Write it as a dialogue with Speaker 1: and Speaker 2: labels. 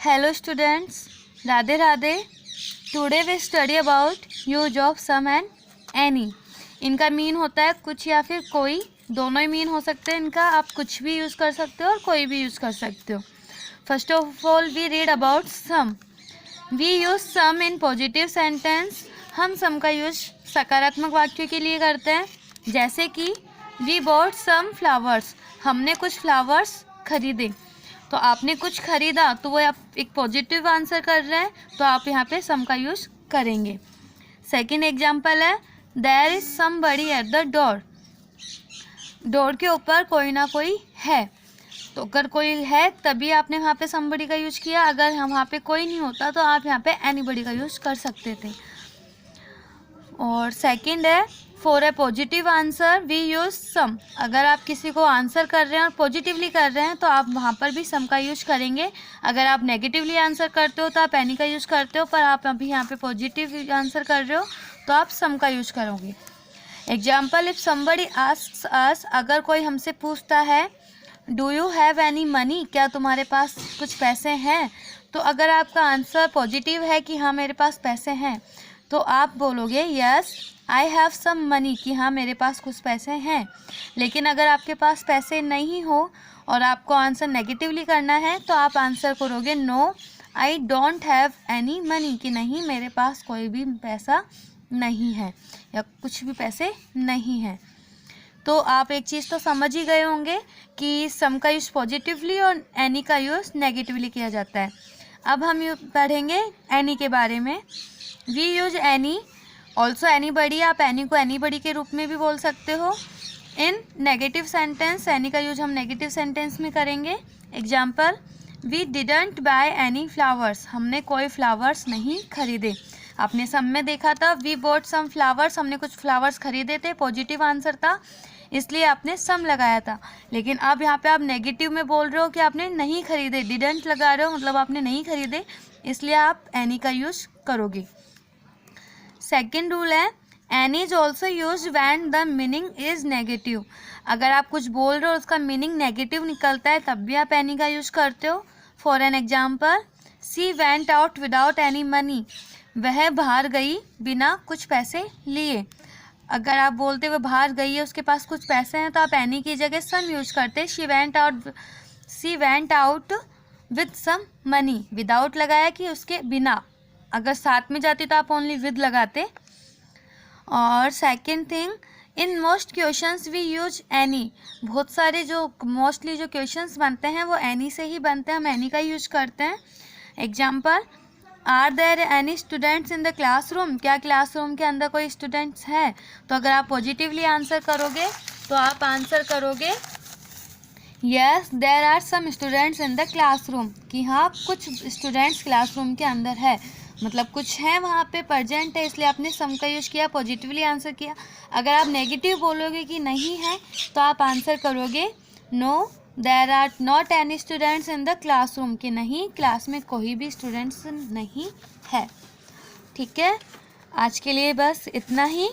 Speaker 1: Hello students, Radhe Radhe. Today we study about use of some and any. इनका mean होता है कुछ या फिर कोई, दोनों ही मीन हो सकते हैं इनका। आप कुछ भी यूज़ कर सकते हो और कोई भी यूज़ कर सकते हो। First of all we read about some. We use some in positive sentence. हम सम का यूज सकारात्मक वाक्यों के लिए करते हैं, जैसे कि वी बॉट सम फ्लावर्स, हमने कुछ फ्लावर्स खरीदे। तो आपने कुछ खरीदा तो वो आप एक पॉजिटिव आंसर कर रहे हैं, तो आप यहाँ पे सम का यूज़ करेंगे। सेकंड एग्जांपल है there is somebody at the door. Door के ऊपर कोई ना कोई है, तो अगर कोई है तभी आपने वहाँ पे समबडी का यूज़ किया। अगर वहाँ पे कोई नहीं होता तो आप यहाँ पे एनीबडी का यूज़ कर सकते थे। और सेकंड है for a positive answer we use some. अगर आप किसी को आंसर कर रहे हैं और पॉजिटिवली कर रहे हैं तो आप वहाँ पर भी सम का यूज़ करेंगे। अगर आप नेगेटिवली आंसर करते हो तो आप एनी का यूज़ करते हो, पर आप अभी यहाँ पे पॉजिटिव आंसर कर रहे हो तो आप सम का यूज़ करोगे। एग्जाम्पल इफ समबडी आस्क्स अस, अगर कोई हमसे पूछता है do you have any money, क्या तुम्हारे पास कुछ पैसे हैं, तो अगर आपका आंसर पॉजिटिव है कि हाँ मेरे पास पैसे हैं, तो आप बोलोगे yes I have some money, कि हाँ मेरे पास कुछ पैसे हैं। लेकिन अगर आपके पास पैसे नहीं हो और आपको आंसर नेगेटिवली करना है तो आप आंसर करोगे no I don't have any money, कि नहीं मेरे पास कोई भी पैसा नहीं है या कुछ भी पैसे नहीं हैं। तो आप एक चीज़ तो समझ ही गए होंगे कि सम का यूज़ पॉजिटिवली और एनी का यूज़ नेगेटिवली किया जाता है। अब हम पढ़ेंगे एनी के बारे में। We use any also anybody. आप एनी को एनीबडी के रूप में भी बोल सकते हो। इन नेगेटिव सेंटेंस, एनी का यूज हम नेगेटिव सेंटेंस में करेंगे। Example we didn't buy any flowers, हमने कोई फ्लावर्स नहीं खरीदे। आपने सम में देखा था वी बॉट सम फ्लावर्स, हमने कुछ फ्लावर्स खरीदे थे, पॉजिटिव आंसर था इसलिए आपने सम लगाया था। लेकिन अब यहाँ पे आप नेगेटिव में बोल रहे हो कि आपने नहीं खरीदे, डिडंट लगा रहे हो मतलब आपने नहीं खरीदे, इसलिए आप एनी का यूज करोगे। सेकेंड रूल है any is also use when the meaning is negative. अगर आप कुछ बोल रहे हो उसका मीनिंग नेगेटिव निकलता है तब भी आप एनी का यूज करते हो। For an example she went out without any money, वह बाहर गई बिना कुछ पैसे लिए। अगर आप बोलते हुए बाहर गई है उसके पास कुछ पैसे हैं तो आप एनी की जगह सम यूज करते। She went out with some money, without लगाया कि उसके बिना, अगर साथ में जाती तो आप ओनली विद लगाते। और second thing in most questions we use any. बहुत सारे जो मोस्टली जो क्वेश्चंस बनते हैं वो एनी से ही बनते हैं, हम एनी का यूज करते हैं। Example are there any students in the classroom, क्या क्लासरूम के अंदर कोई स्टूडेंट्स हैं, तो अगर आप पॉजिटिवली आंसर करोगे तो आप आंसर करोगे yes there are some students in the classroom, कि हाँ कुछ स्टूडेंट्स क्लासरूम के अंदर है, मतलब कुछ है वहाँ पे प्रेजेंट है, इसलिए आपने सम का यूज़ किया, पॉजिटिवली आंसर किया। अगर आप नेगेटिव बोलोगे कि नहीं है तो आप आंसर करोगे no there are not any students in the classroom, कि नहीं क्लास में कोई भी स्टूडेंट्स नहीं है। ठीक है, आज के लिए बस इतना ही।